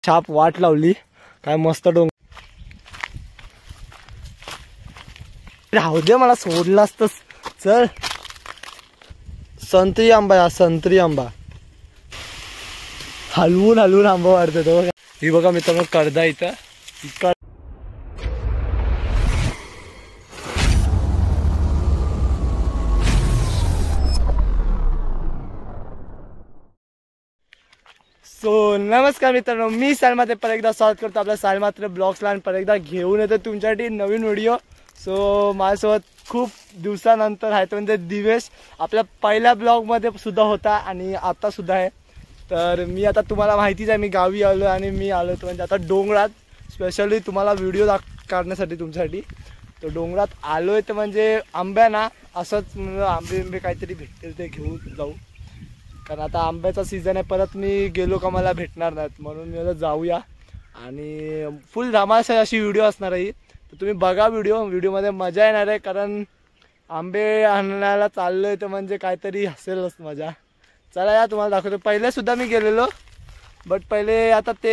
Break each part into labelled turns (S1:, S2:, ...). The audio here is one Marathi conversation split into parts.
S1: छाप वाट लावली काय मस्त डोंगर राहू दे मला सोडलं असतंस. चल संत्री आंबा संत्री आंबा हलवून हलवून आंबा वाढतो तो. ही बघा मित्रांनो कर्दा इथं. सो नमस्कार मित्रांनो, मी सालमात परत एकदा स्वागत करतो आपल्या सालमात्र ब्लॉग्सला आणि परत एकदा घेऊन येतो तुमच्यासाठी नवीन व्हिडिओ. सो माझ्यासोबत खूप दिवसानंतर आहे तो म्हणजे दिवेश आपल्या पहिल्या ब्लॉगमध्ये सुद्धा होता आणि आता सुद्धा आहे. तर मी आता तुम्हाला माहितीच आहे मी गावी आलो आणि मी आलो तो म्हणजे आता डोंगरात स्पेशली तुम्हाला व्हिडिओ काढण्यासाठी तुमच्यासाठी. तो डोंगरात आलो आहे तर म्हणजे आंब्याना असंच आंबे काहीतरी भेटतील ते घेऊन जाऊ, कारण आता आंब्याचा सीझन आहे. परत मी गेलो का मला भेटणार नाहीत म्हणून मी जाऊया आणि फुल धमाल अशी व्हिडिओ असणार आहे. तर तुम्ही बघा व्हिडिओमध्ये मजा येणार आहे, कारण आंबे आणायला चाललो आहे तर म्हणजे काहीतरी असेलच मजा. चला या तुम्हाला दाखवतो. पहिले सुद्धा मी गेलेलो बट पहिले आता ते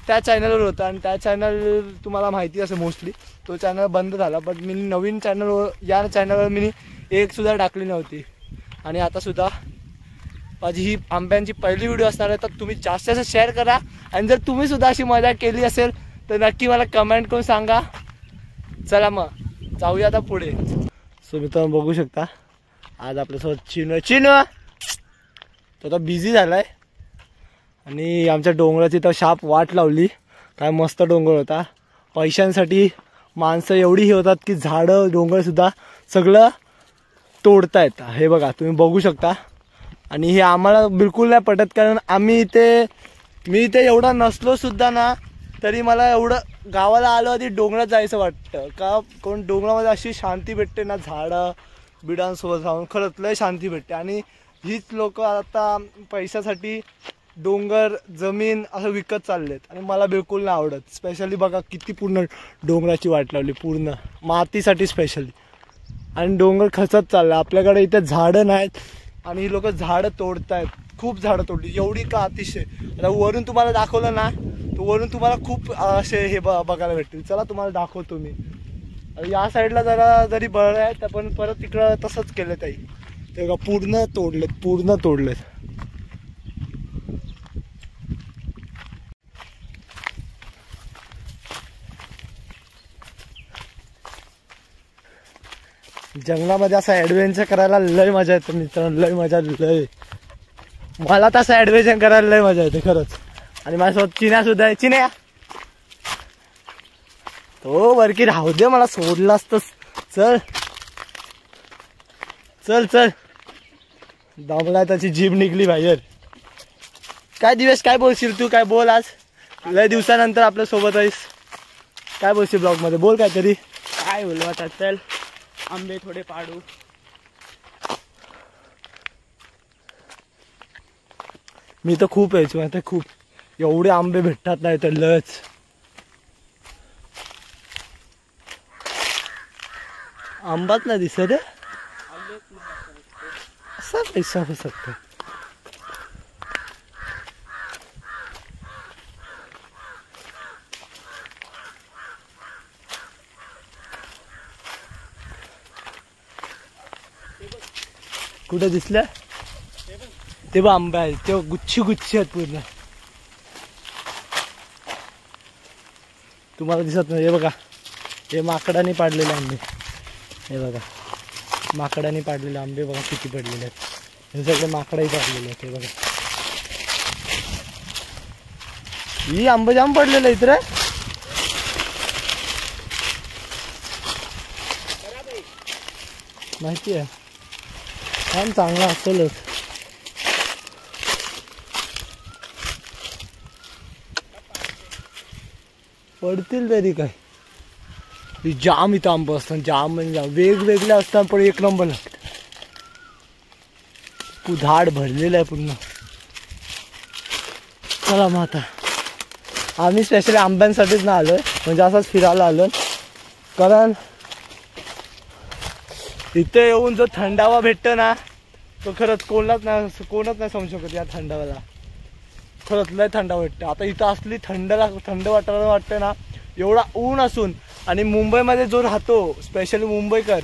S1: त्या चॅनलवर होतं आणि त्या चॅनल तुम्हाला माहिती असेल मोस्टली तो चॅनल बंद झाला. बट मी नवीन चॅनलवर या चॅनलवर मी एक सुद्धा टाकली नव्हती आणि आता सुद्धा माझी ही आंब्यांची पहिली व्हिडिओ असणार आहे. तर तुम्ही जास्त जास्त शेअर करा आणि जर तुम्ही सुद्धा अशी मजा केली असेल तर नक्की मला कमेंट करून सांगा. चला मग जाऊया आता पुढे. सो मित्रांनो बघू शकता आज आपल्यासोबत चिनू तो आता बिझी झालाय आणि आमच्या डोंगराची तर शाप वाट लावली. काय मस्त डोंगर होता. पैशांसाठी माणसं एवढी हे होतात की झाडं डोंगर सुद्धा सगळं तोडतायत. हे बघा तुम्ही बघू शकता आणि हे आम्हाला बिलकुल नाही पटत, कारण मी इथे एवढा नसलो सुद्धा ना तरी मला एवढं गावाला आलो आधी डोंगरात जायचं वाटतं. का कोण डोंगरामध्ये अशी शांती भेटते ना, झाडं बिडांसोबत जाऊन खरंच लय शांती भेटते. आणि हीच लोक आता पैशासाठी डोंगर जमीन असं विकत चाललेत आणि मला बिलकुल नाही आवडत. स्पेशली बघा किती पूर्ण डोंगराची वाट लावली पूर्ण मातीसाठी स्पेशली आणि डोंगर खचत चाललं. आपल्याकडे इथे झाडं नाहीत आणि ही लोक झाडं तोडतायत. खूप झाडं तोडली एवढी का अतिशय. आता वरून तुम्हाला दाखवलं ना तर वरून तुम्हाला खूप असे हे बघायला भेटतील. चला तुम्हाला दाखवतो मी. या साईडला जरी बरं आहे तर पण परत तिकडं तसंच केलं ताई. ते बघा पूर्ण तोडलेत. जंगलामध्ये असं ॲडव्हेंचर करायला लय मजा येते मित्रांनो, लय मजा लय. मला तसं ॲडव्हेंचर करायला लय मजा येते खरंच. आणि माझ्यासोबत चिन्या सुद्धा आहे. चिन्या तो वरकी राहू दे मला सोडलं असतंस. चल चल चल दमलाय त्याची जीभ निघली बाहेर. काय दिवस काय बोलशील तू, काय बोल. आज लय दिवसानंतर आपल्या सोबत आहेस, काय बोलशील ब्लॉग मध्ये बोल काहीतरी.
S2: काय बोलू आता, चल आंबे थोडे पाडू.
S1: मी तर खूप यायचो आता खूप, एवढे आंबे भेटतात नाही तर लच. आंबाच नाही दिसत असा पैसा हो सकता. कुठे दिसलं ते बघ आंबा आहे, ते गुच्छी आहेत पूर्ण. तुम्हाला दिसत नाही. हे बघा हे माकडाने पाडलेले आंबे. हे बघा माकडाने पाडलेले आंबे बघा किती पडलेले आहेत. हे सगळे माकडाही पाडलेले आहेत. हे बघा ही आंबे जाम पडलेले आहेत रे. माहिती आहे छान चांगला असेलच. पडतील तरी काय. जाम इथं आंबे असतात, जाम म्हणजे जाम वेगवेगळे असतात पण एक नंबर लागतं. झाड भरलेलं आहे पूर्ण. चला मग आता आम्ही स्पेशली आंब्यांसाठीच ना आलोय, म्हणजे असंच फिरायला आलो. कारण इथे येऊन जो थंडावा भेटतो ना तो खरंच कोणच नाही समजू शकत या थंडाव्याला. खरंच लय थंड वाटते. आता इथं असली थंड वाटायला वाटतं ना, एवढा ऊन असून. आणि मुंबईमध्ये जो राहतो, स्पेशली मुंबईकर,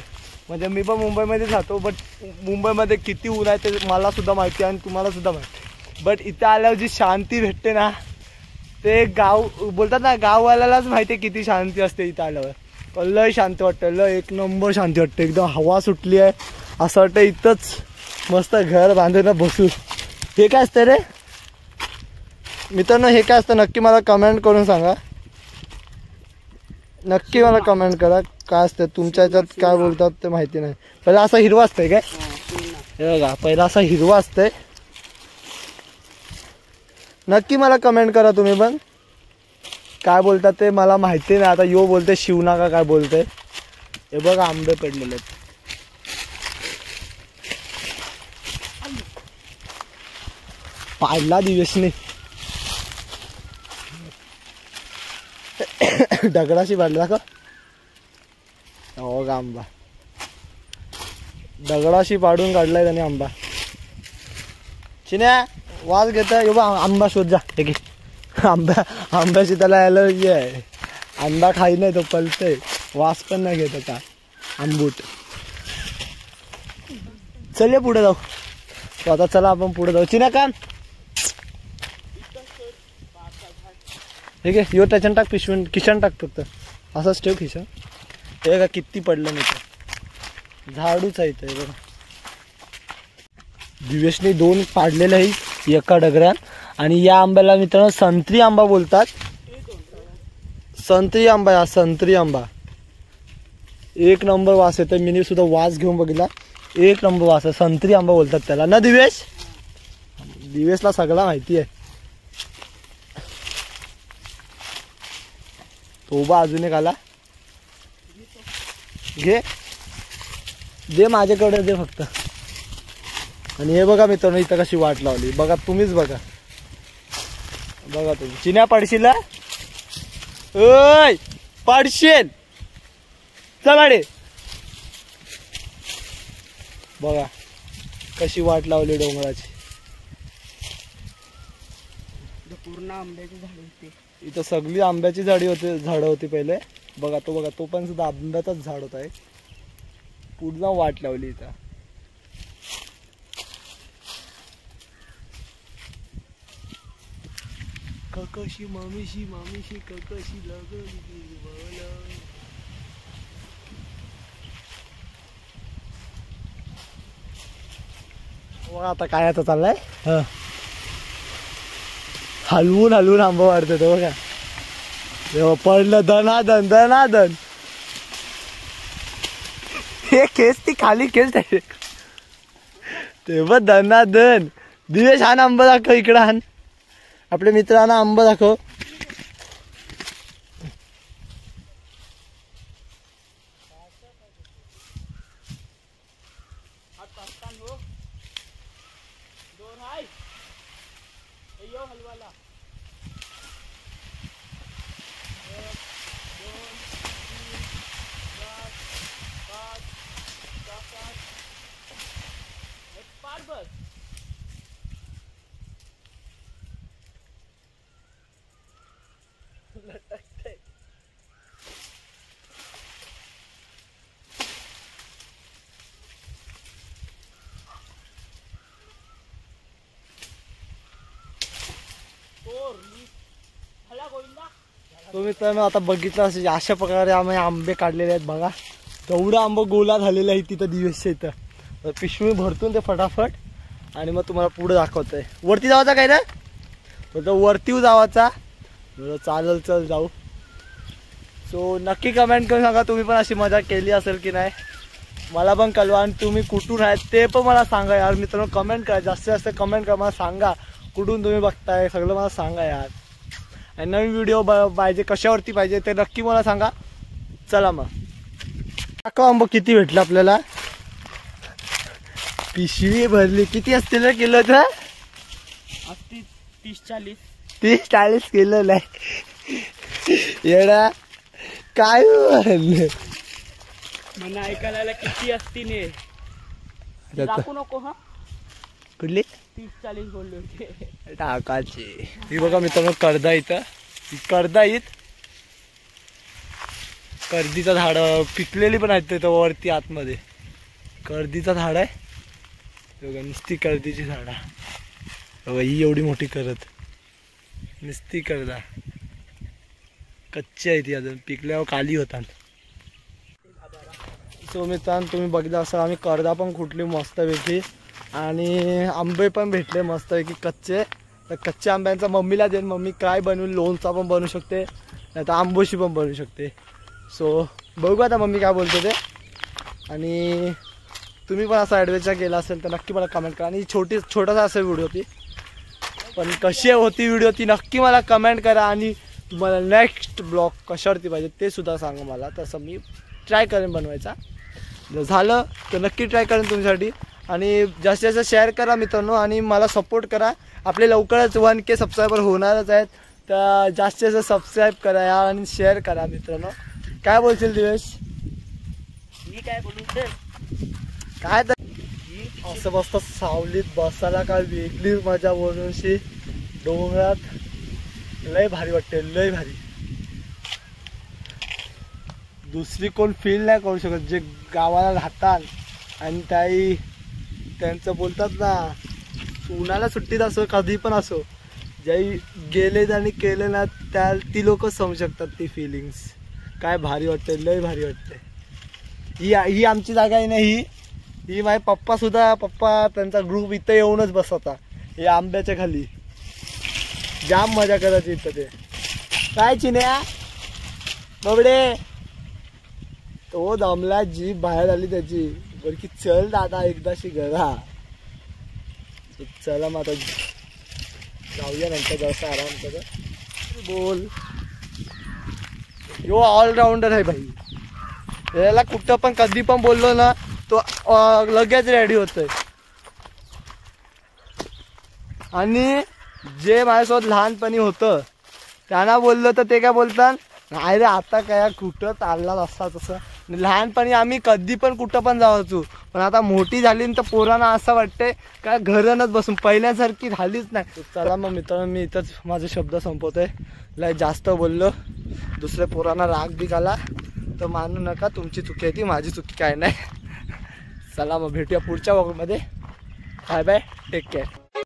S1: म्हणजे मी पण मुंबईमध्येच राहतो, बट मुंबईमध्ये किती ऊन आहे ते मला सुद्धा माहिती आहे आणि तुम्हाला सुद्धा माहिती. बट इथं आल्यावर जी शांती भेटते ना, ते गाव बोलतात ना, गाववाल्यालाच माहिती आहे किती शांती असते इथं आल्यावर. लय शांती वाटतं, लय एक नंबर शांती वाटते. एकदम हवा सुटली आहे, असं वाटतं इथंच मस्त घर बांधून बसू. हे काय असतं रे मित्रांनो, हे काय असतं नक्की मला कमेंट करून सांगा. नक्की मला कमेंट करा काय असतं तुमच्या ह्याच्यात, काय बोलतात ते माहिती नाही. पहिला असं हिरवा असतंय काय, हे बघा पहिला असा हिरवा असतंय. नक्की मला कमेंट करा तुम्ही पण काय बोलतात ते मला माहिती नाही. आता यो बोलते शिवनागा काय बोलते. हे बघा आंबे पडलेले आहेत. पाडला दिवेशने दगडाशी पाडला का. हो का आंबा दगडाशी पाडून काढलाय त्याने आंबा. चिन्या वाज घेता यो बा आंबा शोध जा. ठीक आहे आंब्याची त्याला ॲलर्जी आहे. आंबा खाई नाही तो पलतय, वास पण नाही घेत का आंबूट. चल पुढे जाऊ. तो आता चला आपण पुढे जाऊ. चिन्या काम ठीक आहे. यो त्याच्यान टाक पिशवून किशन टाक फक्त असंच ठेव खिशन. हे का किती पडलं नाही तर झाडूच आहे इथं. बघा दिवेशने 2 पाडलेलं आहे एका डगऱ्यात. आणि या आंब्याला मित्रांनो संत्री आंबा बोलतात. संत्री आंबा हा संत्री आंबा एक नंबर वास येतो. मी सुद्धा वास घेऊन बघितला, एक नंबर वास आहे. संत्री आंबा बोलतात त्याला ना दिवेश. दिवेशला सगळा माहिती आहे. तो बा अजून एक आला. घे दे माझ्याकडे दे फक्त. आणि हे बघा मित्रांनो इथं कशी वाट लावली बघा, तुम्हीच बघा. बघा तुम्ही चिन्या पडशील, ओय पडशील चलाडे. बघा कशी वाट लावली डोंगराची.
S2: पूर्ण आंब्याची झाड होती
S1: इथं, सगळी आंब्याची झाडं होती पहिले. बघा तो पण सुद्धा आंब्याचाच झाड होता. पूर्ण वाट लावली इथं. ककशी मामीशी ककशी लागली मला. आता काय आता चाललंय हलवून आंबा वाढतो तो बघा. तेव्हा पडलं धनाधन. हे केस ती खाली केस तेव्हा धनाधन. दिवेश हा आंबा दाखव इकडं. हान आपल्या मित्रांना आंबा दाखव. तुम्ही तर आता बघितलं असेल अशा प्रकारे आम्ही आंबे काढलेले आहेत. बघा तेवढा आंबा गोला झालेला आहे तिथं दिवेशच्या इथं. पिशवी भरतून ते फटाफट आणि मग तुम्हाला पुढे दाखवतंय. वरती जावायचा काय ना वरती जावायचा. चालेल चल जाऊ. सो नक्की कमेंट करून सांगा तुम्ही पण अशी मजा केली असेल की नाही. मला पण कळवा. आणि तुम्ही कुठून आहेत ते पण मला सांगा यार मित्रांनो. कमेंट करा, जास्तीत जास्त कमेंट करा. मला सांगा कुठून तुम्ही बघताय, सगळं मला सांगा यार. आणि नवीन व्हिडिओ पाहिजे कशावरती पाहिजे ते नक्की मला सांगा. चला मग दाखव आंबा किती भेटलं आपल्याला. पिशवी भरली. किती असतील किलो तर 30-40 किलो नाही येडा काय
S2: मला ऐकायला किती असतील दाखवू नको. हा
S1: कुठली
S2: 30-40 बोलले होते.
S1: टाकाची. ही बघा मित्रांनो कर्दा इथं. ही कर्दाईत कर्दीचं झाड पिकलेली पण आहेत तिथं वरती आतमध्ये. कर्दीचं झाड आहे बघा, नुसती कर्दीची झाड आहे बघा. ही एवढी मोठी करत नुसती कर्दा. कच्ची आहे ती अजून, पिकल्यावर काली होतात. सो मित्रांनो तुम्ही बघितलं असं आम्ही कर्दा पण कुठली मस्तपैकी आणि आंबे पण भेटले मस्तपैकी कच्चे. तर कच्च्या आंब्यांचा मम्मीला देईन. मम्मी काय बनवून लोणचा पण बनवू शकते नाही तर आंबोशी पण बनवू शकते. सो बघू आता मम्मी काय बोलते ते. आणि तुम्ही पण असा ॲडव्हेंचर केला असेल तर नक्की मला कमेंट करा. आणि छोटासा असा व्हिडिओ होती पण कशी होती व्हिडिओ ती नक्की मला कमेंट करा. आणि तुम्हाला नेक्स्ट ब्लॉग कशावरती पाहिजे ते सुद्धा सांगा मला. तसं मी ट्राय करेन बनवायचा. जर झालं तर नक्की ट्राय करेन तुमच्यासाठी. आणि जास्तीत जास्त शेअर करा मित्रांनो आणि मला सपोर्ट करा. आपले लवकरच 1K सबस्क्रायबर होणारच आहेत. तर जास्तीत जास्त सबस्क्राईब करा आणि शेअर करा मित्रांनो. काय बोलशील दिवेश?
S2: मी काय बोलू तर
S1: काय तर असं मस्त सावलीत बसायला काय वेगळी मजा बोलूनशी डोंगरात लय भारी वाटते. लय भारी. दुसरी कोण फील नाही करू शकत जे गावाला राहतात. आणि त्यांचं बोलतात ना उन्हाळ्याला सुट्टीत असो कधी पण असो जे गेले आणि केले ना ती लोक समजू शकतात ती फिलिंग्स. काय भारी वाटते. लय भारी वाटते. ही आमची जागा आहे ना. ही माझे पप्पा त्यांचा ग्रुप इथं येऊनच बसवता हे आंब्याच्या खाली. जाम मजा करायची इथं. ते काय चिन्या बबडे तो दमला. जीभ बाहेर आली त्याची. बरं की चल दादा एकदाशी घरा. चला मग आता जाऊया नंतर जरासा आराम कर. बोल. यो ऑलराऊंडर आहे भाई. याला कुठं पण कधी पण बोललो ना तो लगेच रेडी होतोय. आणि जे माझ्यासोबत लहानपणी होतं त्यांना बोललो तर ते काय बोलतात नाही रे आता काय कुठं चालला असता तसं. लहानपणी आम्ही कधी पण कुठं पण जायचो. पण आता मोठी झाली तर पोरांना असं वाटतंय काय घरानच बसून पहिल्यासारखी झालीच नाही. चला मग मित्रांनो मी इथंच माझे शब्द संपवतोय. लय जास्त बोललो दुसऱ्या पोरांना राग बी आला तर मानू नका. तुमची चुकी आहे ती, माझी चुकी काय नाही. चला मग भेटूया पुढच्या व्लॉगमध्ये. Bye bye. Take care.